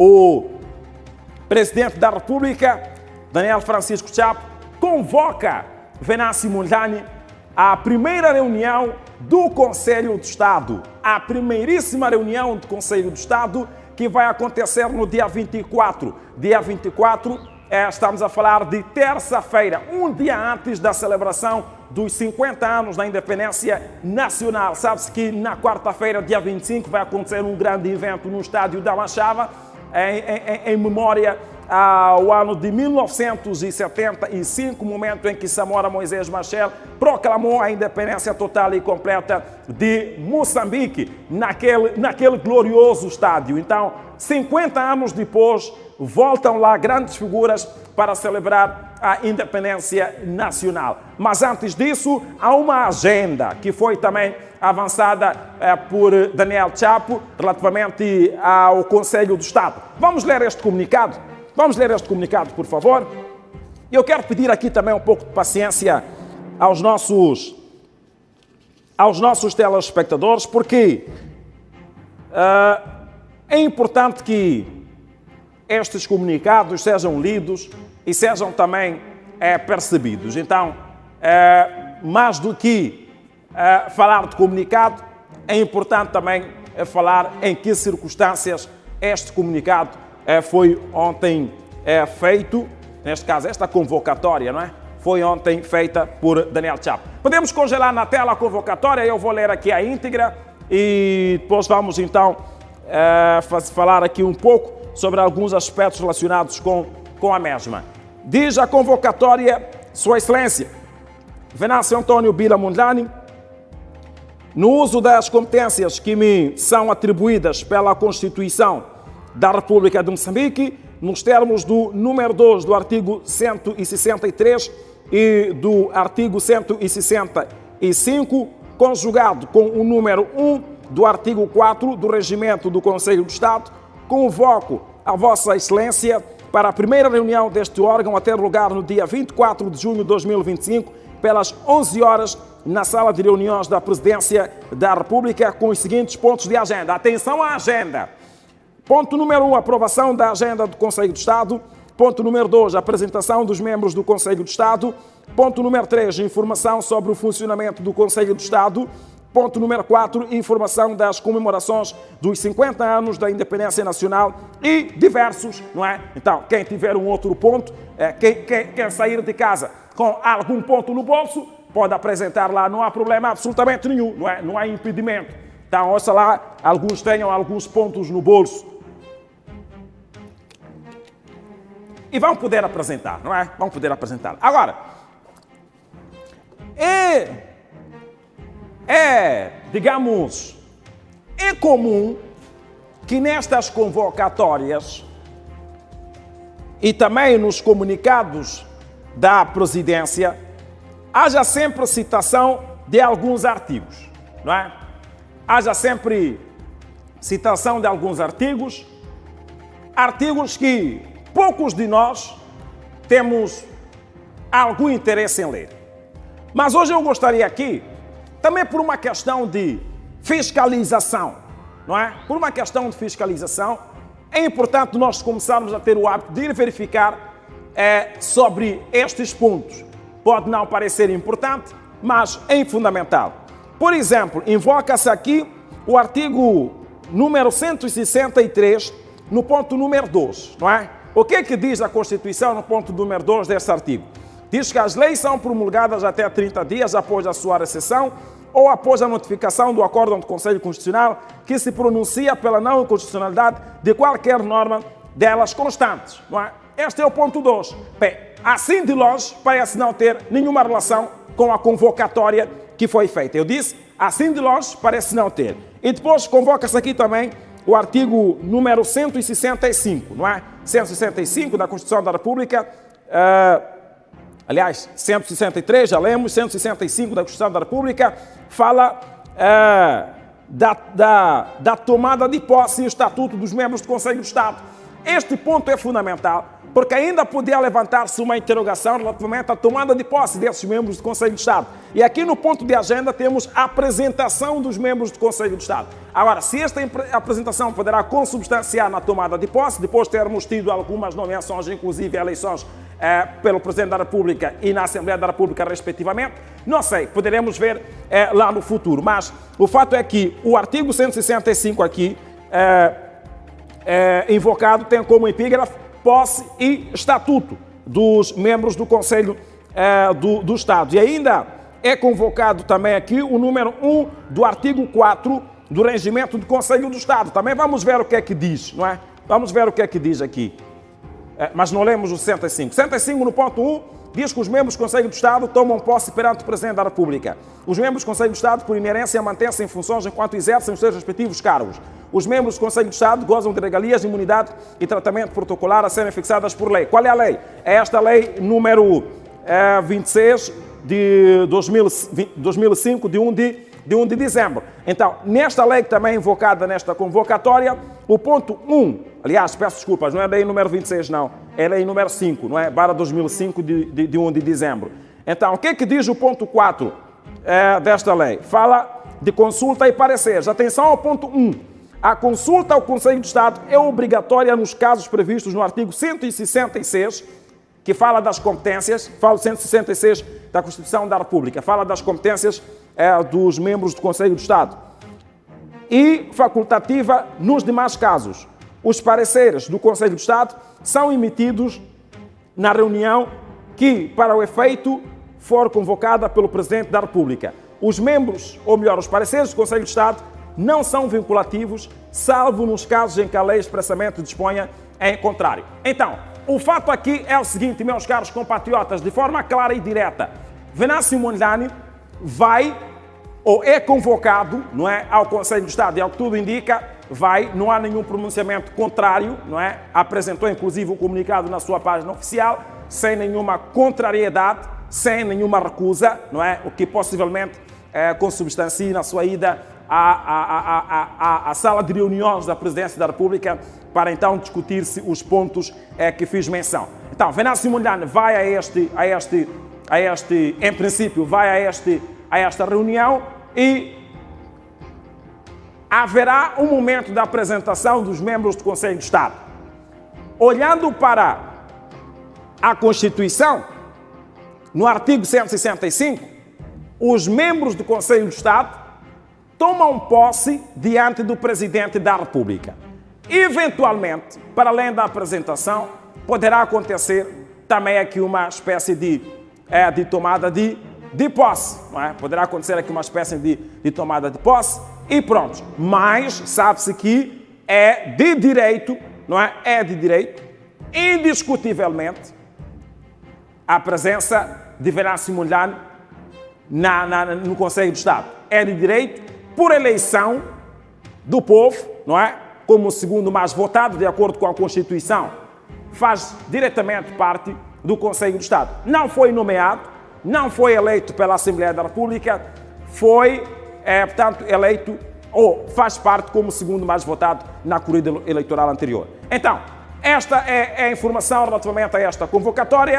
o presidente da República, Daniel Francisco Chapo, convoca Venâncio Mondlane à primeira reunião do Conselho de Estado, a primeiríssima reunião do Conselho de Estado, que vai acontecer no dia 24. Dia 24, estamos a falar de terça-feira, um dia antes da celebração dos 50 anos da independência nacional. Sabe-se que na quarta-feira, dia 25, vai acontecer um grande evento no estádio da Machava, em memória ao ano de 1975, momento em que Samora Moisés Machel proclamou a independência total e completa de Moçambique, naquele glorioso estádio. Então, 50 anos depois, voltam lá grandes figuras para celebrar a independência nacional. Mas antes disso, há uma agenda que foi também avançada por Daniel Chapo relativamente ao Conselho do Estado. Vamos ler este comunicado? Vamos ler este comunicado, por favor. Eu quero pedir aqui também um pouco de paciência aos nossos telespectadores, porque é importante que estes comunicados sejam lidos e sejam também percebidos. Então, mais do que falar de comunicado, é importante também falar em que circunstâncias este comunicado foi ontem feito, neste caso esta convocatória, não é? Foi ontem feita por Daniel Chapo. Podemos congelar na tela a convocatória, eu vou ler aqui a íntegra e depois vamos então falar aqui um pouco sobre alguns aspectos relacionados com a mesma. Diz a convocatória: Sua Excelência Venâncio Antônio Bila Mondlane, no uso das competências que me são atribuídas pela Constituição da República de Moçambique, nos termos do número 2 do artigo 163 e do artigo 165, conjugado com o número 1 do artigo 4 do Regimento do Conselho do Estado, convoco a Vossa Excelência para a primeira reunião deste órgão a ter lugar no dia 24 de junho de 2025, pelas 11 horas, na sala de reuniões da Presidência da República, com os seguintes pontos de agenda. Atenção à agenda! Ponto número 1, aprovação da agenda do Conselho de Estado. Ponto número 2, apresentação dos membros do Conselho de Estado. Ponto número 3, informação sobre o funcionamento do Conselho de Estado. Ponto número 4, informação das comemorações dos 50 anos da independência nacional e diversos, não é? Então, quem tiver um outro ponto, quem sair de casa com algum ponto no bolso, pode apresentar lá, não há problema absolutamente nenhum, não é? Não há impedimento. Então, ouça lá, alguns tenham alguns pontos no bolso. E vão poder apresentar, não é? Vão poder apresentar. Agora, digamos, é comum que nestas convocatórias e também nos comunicados da Presidência haja sempre citação de alguns artigos, não é? Haja sempre citação de alguns artigos que poucos de nós temos algum interesse em ler. Mas hoje eu gostaria aqui, também por uma questão de fiscalização, não é? Por uma questão de fiscalização, é importante nós começarmos a ter o hábito de ir verificar sobre estes pontos. Pode não parecer importante, mas é fundamental. Por exemplo, invoca-se aqui o artigo número 163, no ponto número 2, não é? O que é que diz a Constituição no ponto número 2 desse artigo? Diz que as leis são promulgadas até 30 dias após a sua recessão ou após a notificação do Acórdão do Conselho Constitucional que se pronuncia pela não inconstitucionalidade de qualquer norma delas constantes, não é? Este é o ponto 2. Bem, assim de longe parece não ter nenhuma relação com a convocatória que foi feita. Eu disse, assim de longe parece não ter. E depois convoca-se aqui também o artigo número 165, não é? 165 da Constituição da República, aliás, 163, já lemos, 165 da Constituição da República, fala da tomada de posse e estatuto dos membros do Conselho de Estado. Este ponto é fundamental, porque ainda podia levantar-se uma interrogação relativamente à tomada de posse desses membros do Conselho de Estado. E aqui no ponto de agenda temos a apresentação dos membros do Conselho de Estado. Agora, se esta apresentação poderá consubstanciar na tomada de posse, depois de termos tido algumas nomeações, inclusive eleições pelo Presidente da República e na Assembleia da República, respectivamente, não sei, poderemos ver lá no futuro. Mas o fato é que o artigo 165 aqui, invocado, tem como epígrafe posse e estatuto dos membros do Conselho do Estado. E ainda é convocado também aqui o número 1 do artigo 4 do Regimento do Conselho do Estado. Também vamos ver o que é que diz, não é? Vamos ver o que é que diz aqui. Mas não lemos o 65. 65 no ponto 1 diz que os membros do Conselho do Estado tomam posse perante o Presidente da República. Os membros do Conselho do Estado, por inerência, mantêm-se em funções enquanto exercem os seus respectivos cargos. Os membros do Conselho do Estado gozam de regalias, imunidade e tratamento protocolar a serem fixadas por lei. Qual é a lei? É esta lei número 26 de 2005, de 1 de dezembro. Então, nesta lei que também é invocada nesta convocatória, o ponto 1, aliás, peço desculpas, não é lei número 26, não, é lei número 5, não é? Barra 2005 de 1 de dezembro. Então, o que é que diz o ponto 4 desta lei? Fala de consulta e pareceres. Atenção ao ponto 1. A consulta ao Conselho de Estado é obrigatória nos casos previstos no artigo 166, que fala das competências, fala 166 da Constituição da República, fala das competências dos membros do Conselho de Estado. E facultativa nos demais casos. Os pareceres do Conselho de Estado são emitidos na reunião que, para o efeito, for convocada pelo Presidente da República. Os membros, ou melhor, os pareceres do Conselho de Estado não são vinculativos, salvo nos casos em que a lei expressamente disponha em contrário. Então, o fato aqui é o seguinte, meus caros compatriotas, de forma clara e direta. Venâncio Mondlane vai ou é convocado, não é, ao Conselho de Estado, e ao que tudo indica, vai, não há nenhum pronunciamento contrário, não é? Apresentou inclusive um comunicado na sua página oficial, sem nenhuma contrariedade, sem nenhuma recusa, não é? O que possivelmente consubstancie na sua ida à sala de reuniões da Presidência da República para então discutir-se os pontos que fiz menção. Então, Venâncio Mondlane vai em princípio, vai a esta reunião e haverá um momento da apresentação dos membros do Conselho de Estado. Olhando para a Constituição, no artigo 165, os membros do Conselho de Estado tomam posse diante do Presidente da República. Eventualmente, para além da apresentação, poderá acontecer também aqui uma espécie de tomada de posse, não é? Poderá acontecer aqui uma espécie de tomada de posse e pronto. Mas sabe-se que é de direito, não é? É de direito, indiscutivelmente, a presença de Venâncio Mondlane no Conselho de Estado. É de direito, por eleição do povo, não é? Como o segundo mais votado, de acordo com a Constituição, faz diretamente parte do Conselho de Estado. Não foi nomeado, não foi eleito pela Assembleia da República, foi, portanto, eleito ou faz parte como o segundo mais votado na corrida eleitoral anterior. Então, esta é a informação relativamente a esta convocatória.